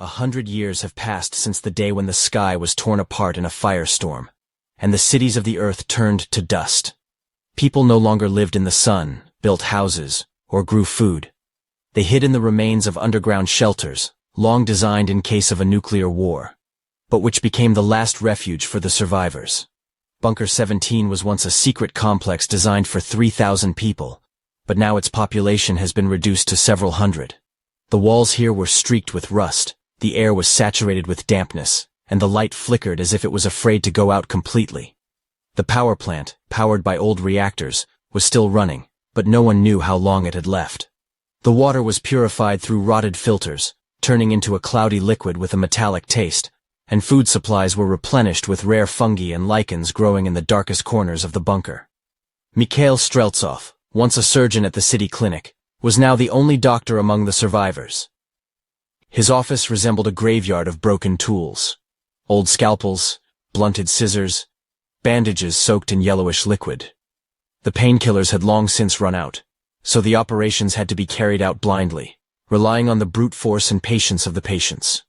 100 years have passed since the day when the sky was torn apart in a firestorm, and the cities of the earth turned to dust. People no longer lived in the sun, built houses, or grew food. They hid in the remains of underground shelters, long designed in case of a nuclear war, but which became the last refuge for the survivors. Bunker 17 was once a secret complex designed for 3,000 people, but now its population has been reduced to several hundred. The walls here were streaked with rust, the air was saturated with dampness, and the light flickered as if it was afraid to go out completely. The power plant, powered by old reactors, was still running, but no one knew how long it had left. The water was purified through rotted filters, turning into a cloudy liquid with a metallic taste, and food supplies were replenished with rare fungi and lichens growing in the darkest corners of the bunker. Mikhail Streltsov, once a surgeon at the city clinic, was now the only doctor among the survivors. His office resembled a graveyard of broken tools. Old scalpels, blunted scissors, bandages soaked in yellowish liquid. The painkillers had long since run out, so the operations had to be carried out blindly, relying on the brute force and patience of the patients.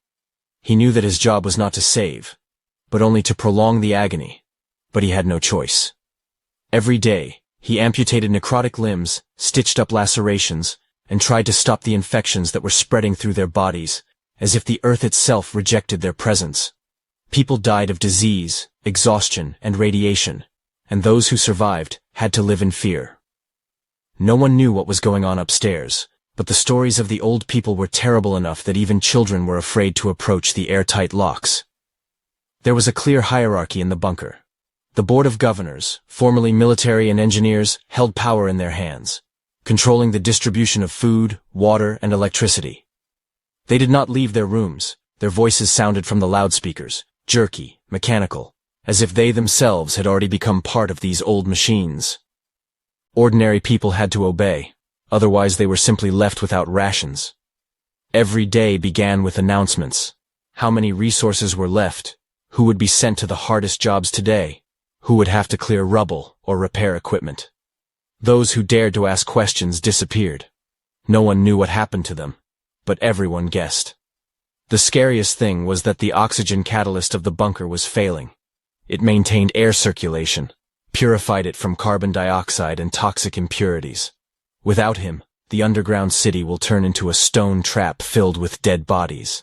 He knew that his job was not to save, but only to prolong the agony, but he had no choice. Every day, he amputated necrotic limbs, stitched up lacerations, and tried to stop the infections that were spreading through their bodies, as if the earth itself rejected their presence. People died of disease, exhaustion, and radiation, and those who survived had to live in fear. No one knew what was going on upstairs, but the stories of the old people were terrible enough that even children were afraid to approach the airtight locks. There was a clear hierarchy in the bunker. The Board of Governors, formerly military and engineers, held power in their hands, controlling the distribution of food, water, and electricity. They did not leave their rooms. Their voices sounded from the loudspeakers, jerky, mechanical, as if they themselves had already become part of these old machines. Ordinary people had to obey, otherwise they were simply left without rations. Every day began with announcements. How many resources were left? Who would be sent to the hardest jobs today? Who would have to clear rubble or repair equipment? Those who dared to ask questions disappeared. No one knew what happened to them, but everyone guessed. The scariest thing was that the oxygen catalyst of the bunker was failing. It maintained air circulation, purified it from carbon dioxide and toxic impurities. Without him, the underground city will turn into a stone trap filled with dead bodies.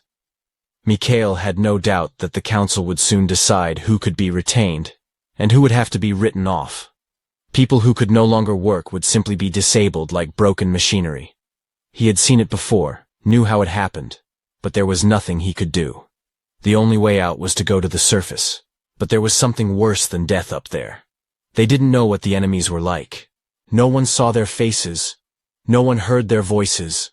Mikhail had no doubt that the council would soon decide who could be retained and who would have to be written off. People who could no longer work would simply be disabled like broken machinery. He had seen it before, knew how it happened, but there was nothing he could do. The only way out was to go to the surface, but there was something worse than death up there. They didn't know what the enemies were like. No one saw their faces. No one heard their voices.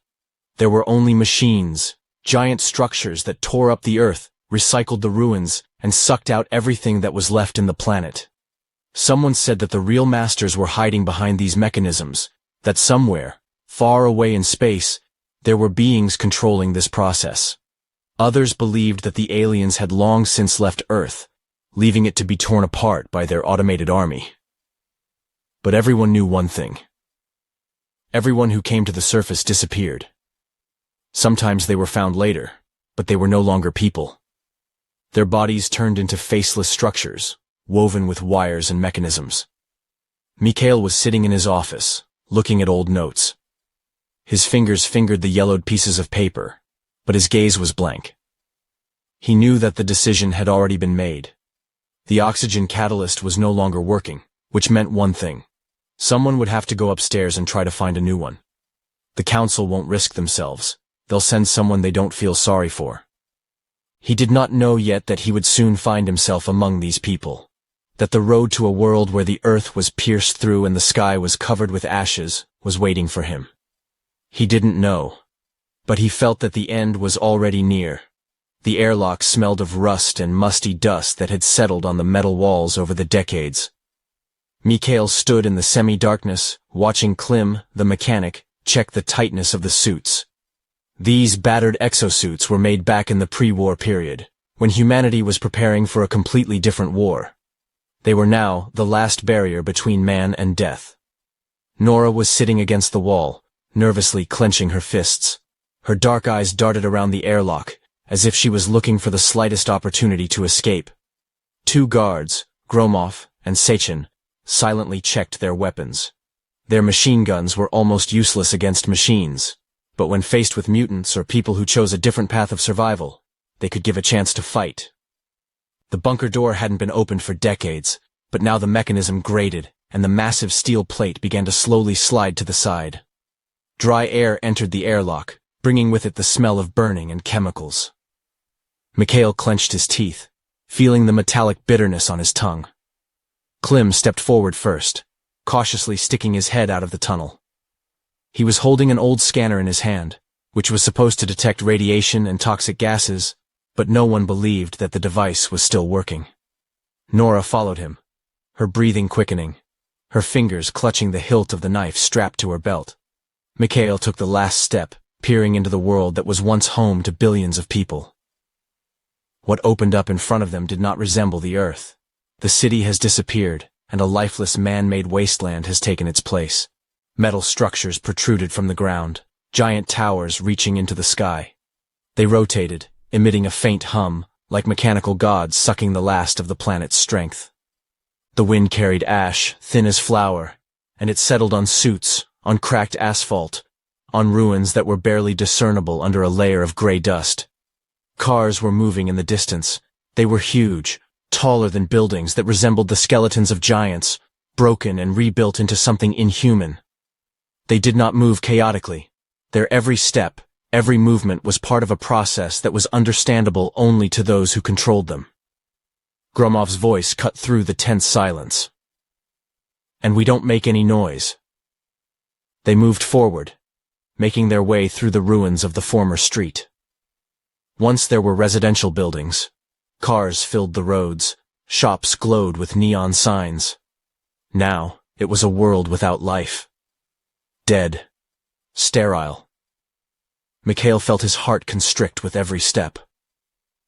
There were only machines, giant structures that tore up the earth, recycled the ruins, and sucked out everything that was left in the planet. Someone said that the real masters were hiding behind these mechanisms, that somewhere, far away in space, there were beings controlling this process. Others believed that the aliens had long since left Earth, leaving it to be torn apart by their automated army. But everyone knew one thing. Everyone who came to the surface disappeared. Sometimes they were found later, but they were no longer people. Their bodies turned into faceless structures, woven with wires and mechanisms. Mikhail was sitting in his office, looking at old notes. His fingers fingered the yellowed pieces of paper, but his gaze was blank. He knew that the decision had already been made. The oxygen catalyst was no longer working, which meant one thing. Someone would have to go upstairs and try to find a new one. The council won't risk themselves. They'll send someone they don't feel sorry for. He did not know yet that he would soon find himself among these people, that the road to a world where the earth was pierced through and the sky was covered with ashes was waiting for him. He didn't know, but he felt that the end was already near. The airlock smelled of rust and musty dust that had settled on the metal walls over the decades. Mikhail stood in the semi-darkness, watching Klim, the mechanic, check the tightness of the suits. These battered exosuits were made back in the pre-war period, when humanity was preparing for a completely different war. They were now the last barrier between man and death. Nora was sitting against the wall, nervously clenching her fists. Her dark eyes darted around the airlock, as if she was looking for the slightest opportunity to escape. Two guards, Gromov and Sechin, silently checked their weapons. Their machine guns were almost useless against machines, but when faced with mutants or people who chose a different path of survival, they could give a chance to fight. The bunker door hadn't been opened for decades, but now the mechanism grated, and the massive steel plate began to slowly slide to the side. Dry air entered the airlock, bringing with it the smell of burning and chemicals. Mikhail clenched his teeth, feeling the metallic bitterness on his tongue. Klim stepped forward first, cautiously sticking his head out of the tunnel. He was holding an old scanner in his hand, which was supposed to detect radiation and toxic gases, but no one believed that the device was still working. Nora followed him, her breathing quickening, her fingers clutching the hilt of the knife strapped to her belt. Mikhail took the last step, peering into the world that was once home to billions of people. What opened up in front of them did not resemble the Earth. The city has disappeared, and a lifeless man-made wasteland has taken its place. Metal structures protruded from the ground, giant towers reaching into the sky. They rotated, emitting a faint hum, like mechanical gods sucking the last of the planet's strength. The wind carried ash, thin as flour, and it settled on suits, on cracked asphalt, on ruins that were barely discernible under a layer of gray dust. Cars were moving in the distance. They were huge, taller than buildings that resembled the skeletons of giants, broken and rebuilt into something inhuman. They did not move chaotically. Their every step, every movement was part of a process that was understandable only to those who controlled them. Gromov's voice cut through the tense silence. "And we don't make any noise." They moved forward, making their way through the ruins of the former street. Once there were residential buildings. Cars filled the roads, shops glowed with neon signs. Now, it was a world without life. Dead. Sterile. Mikhail felt his heart constrict with every step.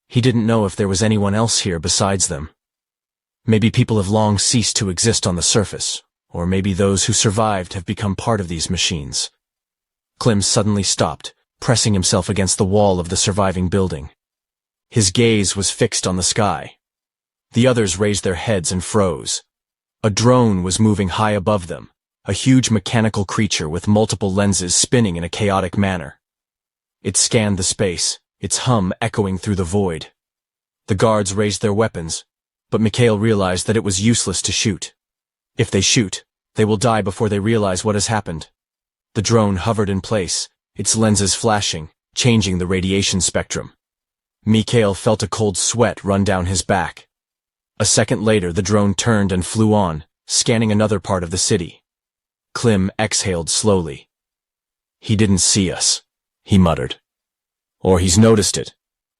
He didn't know if there was anyone else here besides them. Maybe people have long ceased to exist on the surface, or maybe those who survived have become part of these machines. Klim suddenly stopped, pressing himself against the wall of the surviving building. His gaze was fixed on the sky. The others raised their heads and froze. A drone was moving high above them, a huge mechanical creature with multiple lenses spinning in a chaotic manner. It scanned the space, its hum echoing through the void. The guards raised their weapons, but Mikhail realized that it was useless to shoot. If they shoot, they will die before they realize what has happened. The drone hovered in place, its lenses flashing, changing the radiation spectrum. Mikhail felt a cold sweat run down his back. A second later, the drone turned and flew on, scanning another part of the city. Klim exhaled slowly. "He didn't see us," he muttered. "Or he's noticed it,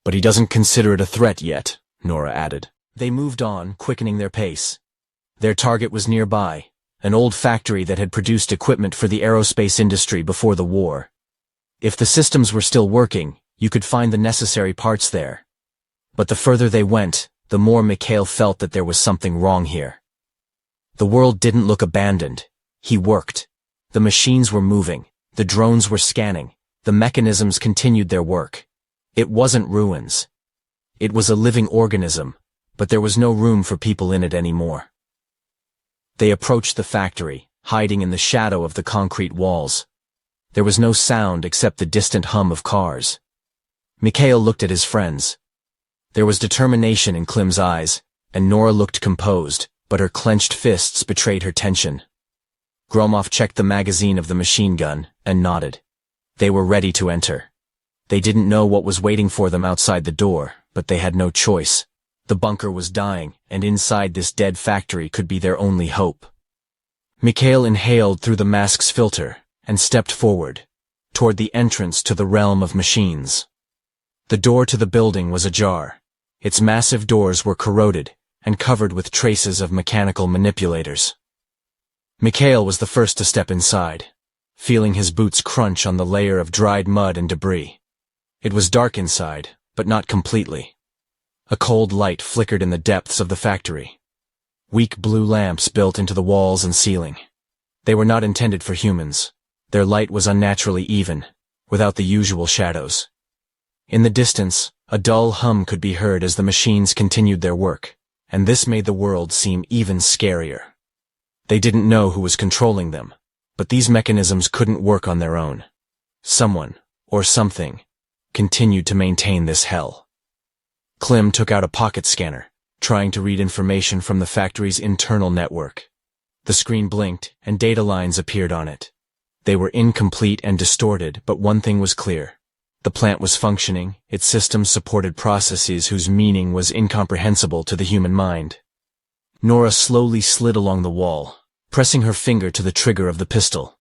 but he doesn't consider it a threat yet," Nora added. They moved on, quickening their pace. Their target was nearby, an old factory that had produced equipment for the aerospace industry before the war. If the systems were still working, you could find the necessary parts there. But the further they went, the more Mikhail felt that there was something wrong here. The world didn't look abandoned. He worked. The machines were moving. The drones were scanning. The mechanisms continued their work. It wasn't ruins. It was a living organism, but there was no room for people in it anymore. They approached the factory, hiding in the shadow of the concrete walls. There was no sound except the distant hum of cars. Mikhail looked at his friends. There was determination in Klim's eyes, and Nora looked composed, but her clenched fists betrayed her tension. Gromov checked the magazine of the machine gun and nodded. They were ready to enter. They didn't know what was waiting for them outside the door, but they had no choice. The bunker was dying, and inside this dead factory could be their only hope. Mikhail inhaled through the mask's filter and stepped forward, toward the entrance to the realm of machines. The door to the building was ajar. Its massive doors were corroded and covered with traces of mechanical manipulators. Mikhail was the first to step inside, feeling his boots crunch on the layer of dried mud and debris. It was dark inside, but not completely. A cold light flickered in the depths of the factory. Weak blue lamps built into the walls and ceiling. They were not intended for humans. Their light was unnaturally even, without the usual shadows. In the distance, A dull hum could be heard as the machines continued their work, and this made the world seem even scarier. They didn't know who was controlling them, but these mechanisms couldn't work on their own. Someone, or something, continued to maintain this hell. Clem took out a pocket scanner, trying to read information from the factory's internal network. The screen blinked, and data lines appeared on it. They were incomplete and distorted, but one thing was clear. The plant was functioning, its systems supported processes whose meaning was incomprehensible to the human mind. Nora slowly slid along the wall, pressing her finger to the trigger of the pistol.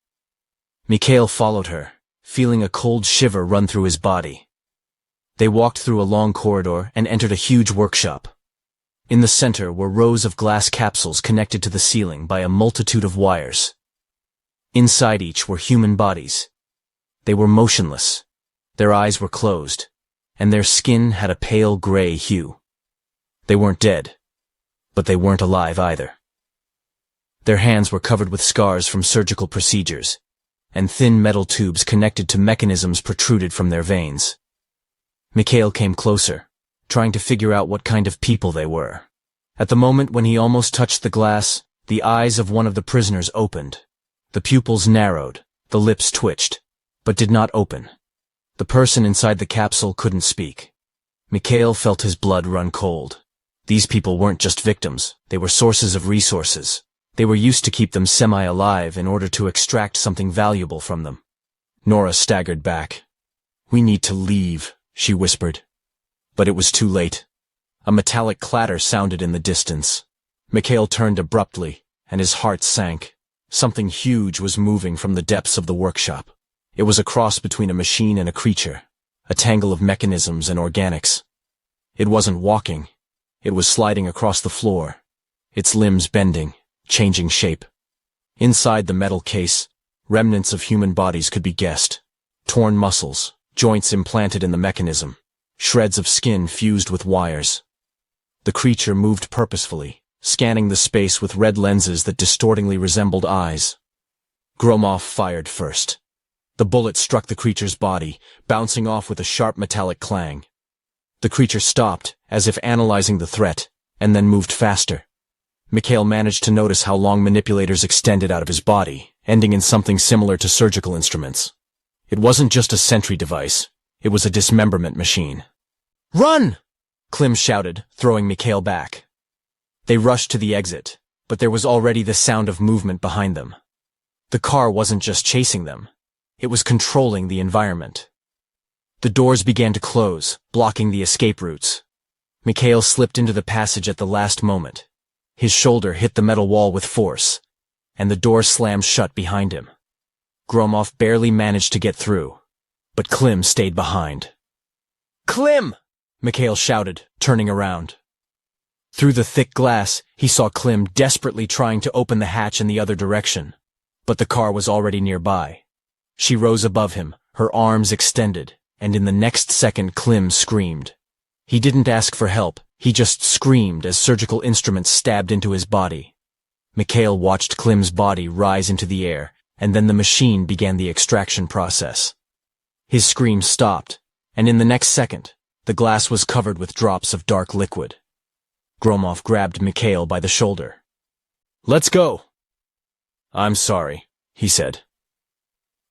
Mikhail followed her, feeling a cold shiver run through his body. They walked through a long corridor and entered a huge workshop. In the center were rows of glass capsules connected to the ceiling by a multitude of wires. Inside each were human bodies. They were motionless. Their eyes were closed, and their skin had a pale gray hue. They weren't dead, but they weren't alive either. Their hands were covered with scars from surgical procedures, and thin metal tubes connected to mechanisms protruded from their veins. Mikhail came closer, trying to figure out what kind of people they were. At the moment when he almost touched the glass, the eyes of one of the prisoners opened. The pupils narrowed, the lips twitched, but did not open. The person inside the capsule couldn't speak. Mikhail felt his blood run cold. These people weren't just victims, they were sources of resources. They were used to keep them semi-alive in order to extract something valuable from them. Nora staggered back. "We need to leave," she whispered. But it was too late. A metallic clatter sounded in the distance. Mikhail turned abruptly, and his heart sank. Something huge was moving from the depths of the workshop. It was a cross between a machine and a creature, a tangle of mechanisms and organics. It wasn't walking. It was sliding across the floor, its limbs bending, changing shape. Inside the metal case, remnants of human bodies could be guessed. Torn muscles, joints implanted in the mechanism, shreds of skin fused with wires. The creature moved purposefully, scanning the space with red lenses that distortingly resembled eyes. Gromov fired first. The bullet struck the creature's body, bouncing off with a sharp metallic clang. The creature stopped, as if analyzing the threat, and then moved faster. Mikhail managed to notice how long manipulators extended out of his body, ending in something similar to surgical instruments. It wasn't just a sentry device, it was a dismemberment machine. "Run!" Clem shouted, throwing Mikhail back. They rushed to the exit, but there was already the sound of movement behind them. The car wasn't just chasing them. It was controlling the environment. The doors began to close, blocking the escape routes. Mikhail slipped into the passage at the last moment. His shoulder hit the metal wall with force, and the door slammed shut behind him. Gromov barely managed to get through, but Clem stayed behind. "Clem!" Mikhail shouted, turning around. Through the thick glass, he saw Clem desperately trying to open the hatch in the other direction, but the car was already nearby. She rose above him, her arms extended, and in the next second Clem screamed. He didn't ask for help, he just screamed as surgical instruments stabbed into his body. Mikhail watched Clem's body rise into the air, and then the machine began the extraction process. His scream stopped, and in the next second, the glass was covered with drops of dark liquid. Gromov grabbed Mikhail by the shoulder. "Let's go." "I'm sorry," he said.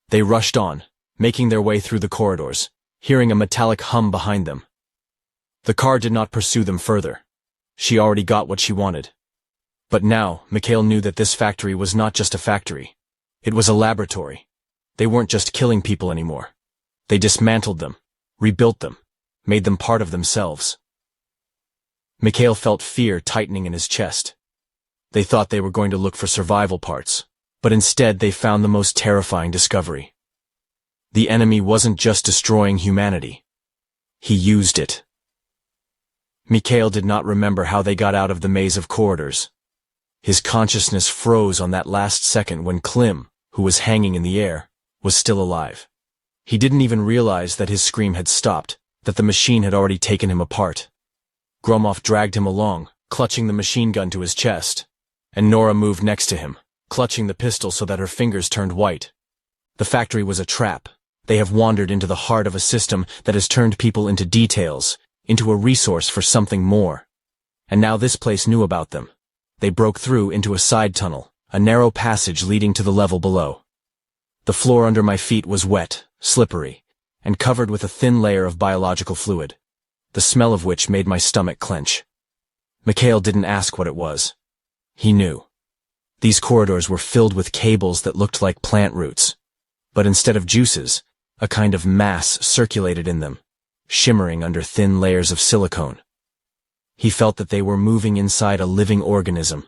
They rushed on, making their way through the corridors, hearing a metallic hum behind them. The car did not pursue them further. She already got what she wanted. But now, Mikhail knew that this factory was not just a factory. It was a laboratory. They weren't just killing people anymore. They dismantled them, rebuilt them, made them part of themselves. Mikhail felt fear tightening in his chest. They thought they were going to look for survival parts, but instead they found the most terrifying discovery. The enemy wasn't just destroying humanity. He used it. Mikhail did not remember how they got out of the maze of corridors. His consciousness froze on that last second when Clem, who was hanging in the air, was still alive. He didn't even realize that his scream had stopped, that the machine had already taken him apart. Gromov dragged him along, clutching the machine gun to his chest, and Nora moved next to him, clutching the pistol so that her fingers turned white. The factory was a trap. They have wandered into the heart of a system that has turned people into details, into a resource for something more. And now this place knew about them. They broke through into a side tunnel, a narrow passage leading to the level below. The floor under my feet was wet, slippery, and covered with a thin layer of biological fluid, the smell of which made my stomach clench. Mikhail didn't ask what it was. He knew. These corridors were filled with cables that looked like plant roots, but instead of juices, a kind of mass circulated in them, shimmering under thin layers of silicone. He felt that they were moving inside a living organism.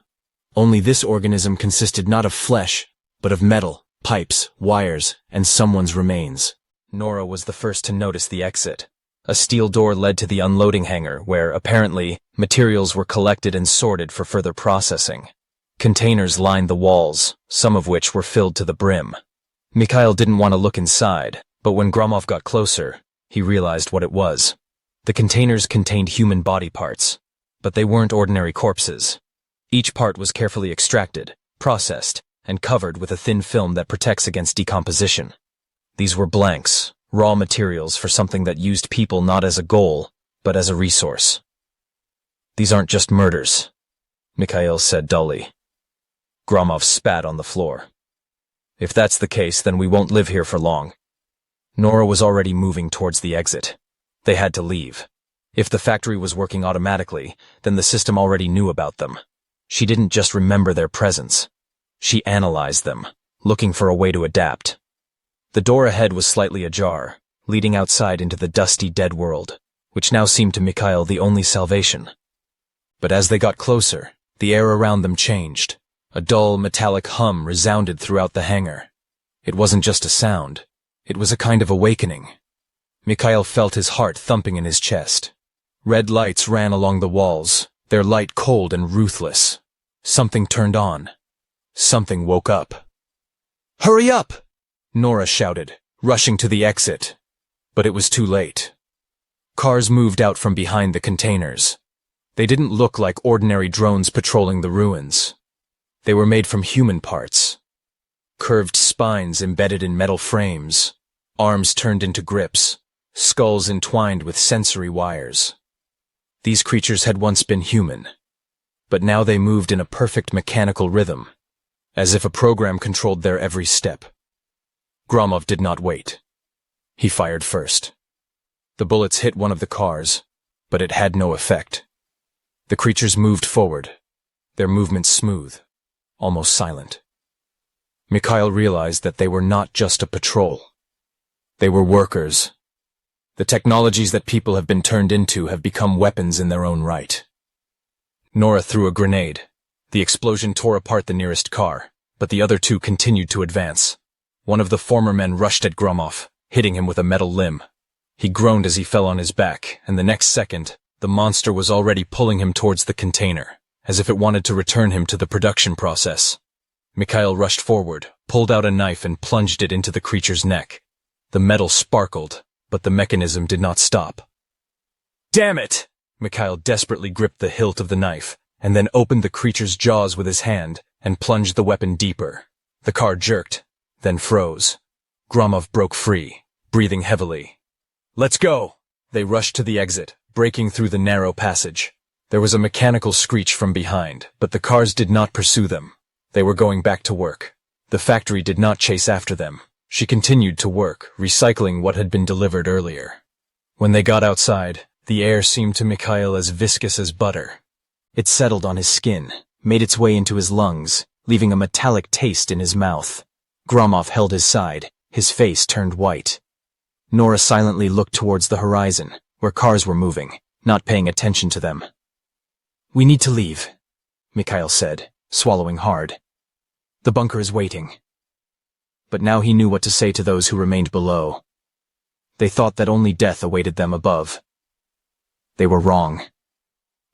Only this organism consisted not of flesh, but of metal, pipes, wires, and someone's remains. Nora was the first to notice the exit. A steel door led to the unloading hangar, where, apparently, materials were collected and sorted for further processing. Containers lined the walls, some of which were filled to the brim. Mikhail didn't want to look inside, but when Gromov got closer, he realized what it was. The containers contained human body parts, but they weren't ordinary corpses. Each part was carefully extracted, processed, and covered with a thin film that protects against decomposition. These were blanks, raw materials for something that used people not as a goal, but as a resource. "These aren't just murders," Mikhail said dully. Gromov spat on the floor. "If that's the case, then we won't live here for long." Nora was already moving towards the exit. They had to leave. If the factory was working automatically, then the system already knew about them. She didn't just remember their presence. She analyzed them, looking for a way to adapt. The door ahead was slightly ajar, leading outside into the dusty dead world, which now seemed to Mikhail the only salvation. But as they got closer, the air around them changed. A dull, metallic hum resounded throughout the hangar. It wasn't just a sound. It was a kind of awakening. Mikhail felt his heart thumping in his chest. Red lights ran along the walls, their light cold and ruthless. Something turned on. Something woke up. "Hurry up!" Nora shouted, rushing to the exit. But it was too late. Cars moved out from behind the containers. They didn't look like ordinary drones patrolling the ruins. They were made from human parts. Curved spines embedded in metal frames, arms turned into grips, skulls entwined with sensory wires. These creatures had once been human, but now they moved in a perfect mechanical rhythm, as if a program controlled their every step. Gromov did not wait. He fired first. The bullets hit one of the cars, but it had no effect. The creatures moved forward, their movements smooth, almost silent. Mikhail realized that they were not just a patrol. They were workers. The technologies that people have been turned into have become weapons in their own right. Nora threw a grenade. The explosion tore apart the nearest car, but the other two continued to advance. One of the former men rushed at Gromov, hitting him with a metal limb. He groaned as he fell on his back, and the next second, the monster was already pulling him towards the container, as if it wanted to return him to the production process. Mikhail rushed forward, pulled out a knife and plunged it into the creature's neck. The metal sparkled, but the mechanism did not stop. "Damn it!" Mikhail desperately gripped the hilt of the knife, and then opened the creature's jaws with his hand and plunged the weapon deeper. The car jerked, then froze. Gromov broke free, breathing heavily. "Let's go!" They rushed to the exit, breaking through the narrow passage. There was a mechanical screech from behind, but the cars did not pursue them. They were going back to work. The factory did not chase after them. She continued to work, recycling what had been delivered earlier. When they got outside, the air seemed to Mikhail as viscous as butter. It settled on his skin, made its way into his lungs, leaving a metallic taste in his mouth. Gromov held his side, his face turned white. Nora silently looked towards the horizon, where cars were moving, not paying attention to them. "We need to leave," Mikhail said, swallowing hard. "The bunker is waiting." But now he knew what to say to those who remained below. They thought that only death awaited them above. They were wrong.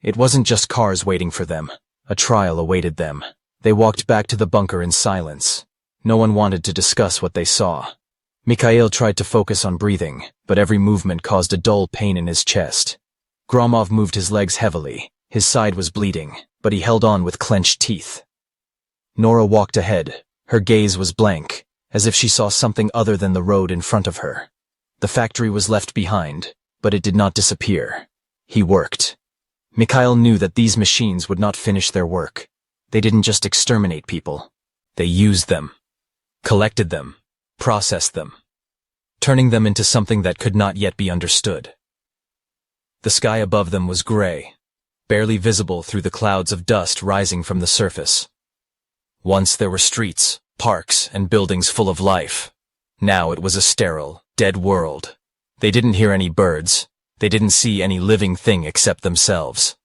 It wasn't just cars waiting for them. A trial awaited them. They walked back to the bunker in silence. No one wanted to discuss what they saw. Mikhail tried to focus on breathing, but every movement caused a dull pain in his chest. Gromov moved his legs heavily. His side was bleeding, but he held on with clenched teeth. Nora walked ahead. Her gaze was blank, as if she saw something other than the road in front of her. The factory was left behind, but it did not disappear. He worked. Mikhail knew that these machines would not finish their work. They didn't just exterminate people. They used them, collected them, processed them, turning them into something that could not yet be understood. The sky above them was gray, barely visible through the clouds of dust rising from the surface. Once there were streets, parks, and buildings full of life. Now it was a sterile, dead world. They didn't hear any birds. They didn't see any living thing except themselves.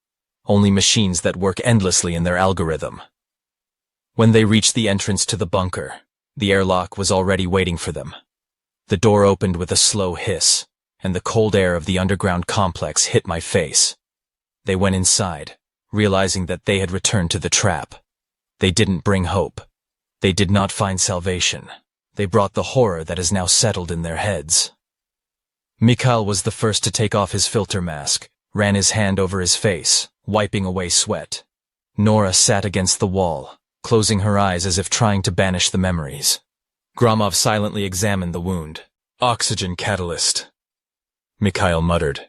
Only machines that work endlessly in their algorithm. When they reached the entrance to the bunker, the airlock was already waiting for them. The door opened with a slow hiss, and the cold air of the underground complex hit my face. They went inside, realizing that they had returned to the trap. They didn't bring hope. They did not find salvation. They brought the horror that is now settled in their heads. Mikhail was the first to take off his filter mask, ran his hand over his face, wiping away sweat. Nora sat against the wall, closing her eyes as if trying to banish the memories. Gromov silently examined the wound. Oxygen catalyst, Mikhail muttered.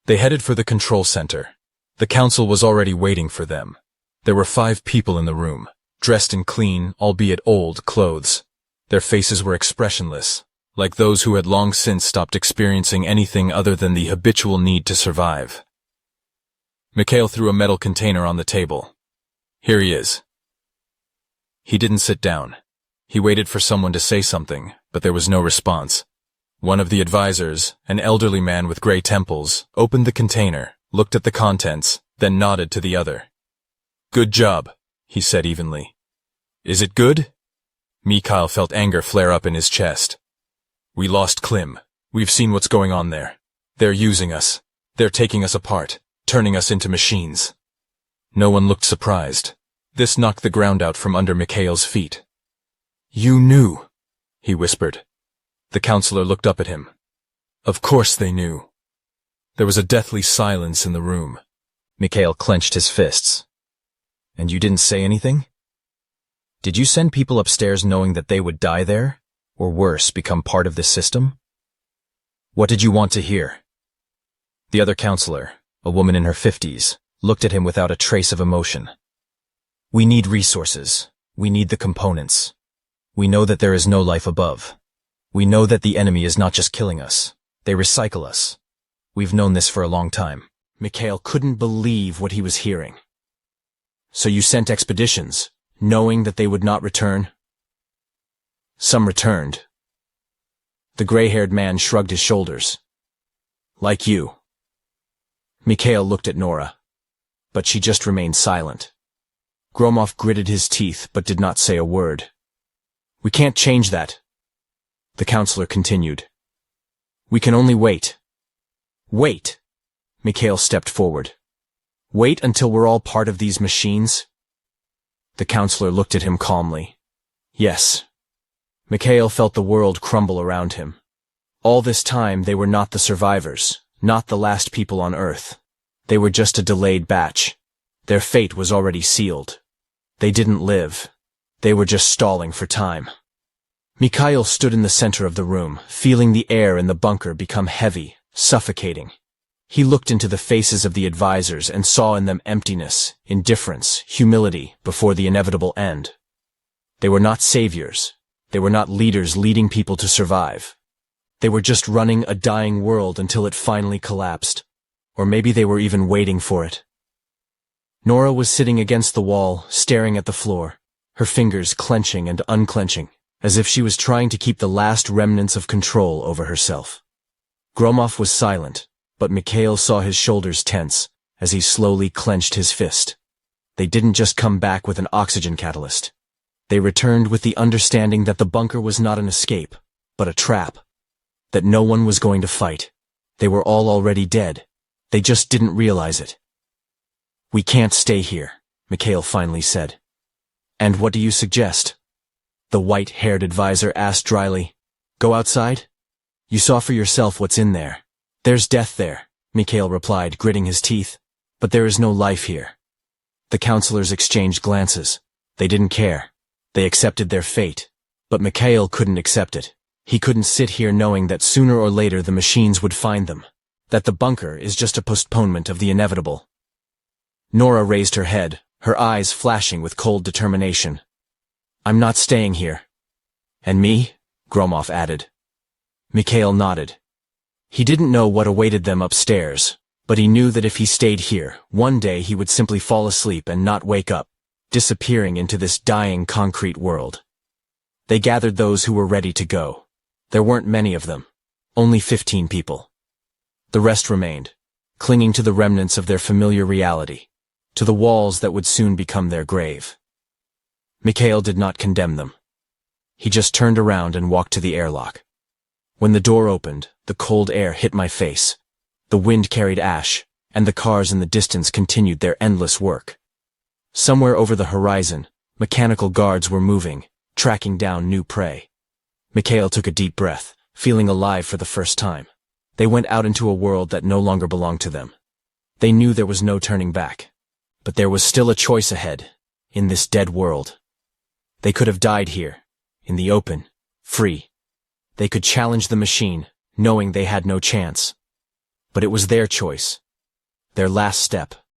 They headed for the control center. The council was already waiting for them. There were 5 people in the room, dressed in clean, albeit old, clothes. Their faces were expressionless, like those who had long since stopped experiencing anything other than the habitual need to survive. Mikhail threw a metal container on the table. Here he is. He didn't sit down. He waited for someone to say something, but there was no response. One of the advisors, an elderly man with gray temples, opened the container, looked at the contents, then nodded to the other. Good job, he said evenly. Is it good? Mikhail felt anger flare up in his chest. We lost Klim. We've seen what's going on there. They're using us. They're taking us apart, turning us into machines. No one looked surprised. This knocked the ground out from under Mikhail's feet. You knew, he whispered. The counselor looked up at him. Of course they knew. There was a deathly silence in the room. Mikhail clenched his fists. And you didn't say anything? Did you send people upstairs knowing that they would die there? Or worse, become part of this system? What did you want to hear? The other counselor, a woman in her 50s, looked at him without a trace of emotion. We need resources. We need the components. We know that there is no life above. We know that the enemy is not just killing us. They recycle us. We've known this for a long time. Mikhail couldn't believe what he was hearing. So you sent expeditions, knowing that they would not return? Some returned. The gray-haired man shrugged his shoulders. Like you. Mikhail looked at Nora, but she just remained silent. Gromov gritted his teeth but did not say a word. We can't change that. The counselor continued. We can only wait. Wait. Mikhail stepped forward. Wait until we're all part of these machines? The counselor looked at him calmly. Yes. Mikhail felt the world crumble around him. All this time they were not the survivors, not the last people on Earth. They were just a delayed batch. Their fate was already sealed. They didn't live. They were just stalling for time. Mikhail stood in the center of the room, feeling the air in the bunker become heavy, suffocating. He looked into the faces of the advisors and saw in them emptiness, indifference, humility before the inevitable end. They were not saviors. They were not leaders leading people to survive. They were just running a dying world until it finally collapsed. Or maybe they were even waiting for it. Nora was sitting against the wall, staring at the floor, her fingers clenching and unclenching, as if she was trying to keep the last remnants of control over herself. Gromov was silent, but Mikhail saw his shoulders tense as he slowly clenched his fist. They didn't just come back with an oxygen catalyst. They returned with the understanding that the bunker was not an escape, but a trap. That no one was going to fight. They were all already dead. They just didn't realize it. We can't stay here, Mikhail finally said. And what do you suggest? The white-haired advisor asked dryly. Go outside? You saw for yourself what's in there. There's death there, Mikhail replied, gritting his teeth. But there is no life here. The counselors exchanged glances. They didn't care. They accepted their fate. But Mikhail couldn't accept it. He couldn't sit here knowing that sooner or later the machines would find them. that the bunker is just a postponement of the inevitable. Nora raised her head, her eyes flashing with cold determination. I'm not staying here. And me? Gromov added. Mikhail nodded. He didn't know what awaited them upstairs, but he knew that if he stayed here, one day he would simply fall asleep and not wake up, disappearing into this dying concrete world. They gathered those who were ready to go. There weren't many of them, only 15 people. The rest remained, clinging to the remnants of their familiar reality, to the walls that would soon become their grave. Mikhail did not condemn them. He just turned around and walked to the airlock. When the door opened, the cold air hit my face. The wind carried ash, and the cars in the distance continued their endless work. Somewhere over the horizon, mechanical guards were moving, tracking down new prey. Mikhail took a deep breath, feeling alive for the first time. They went out into a world that no longer belonged to them. They knew there was no turning back. But there was still a choice ahead, in this dead world. They could have died here, in the open, free. They could challenge the machine, knowing they had no chance. But it was their choice. Their last step.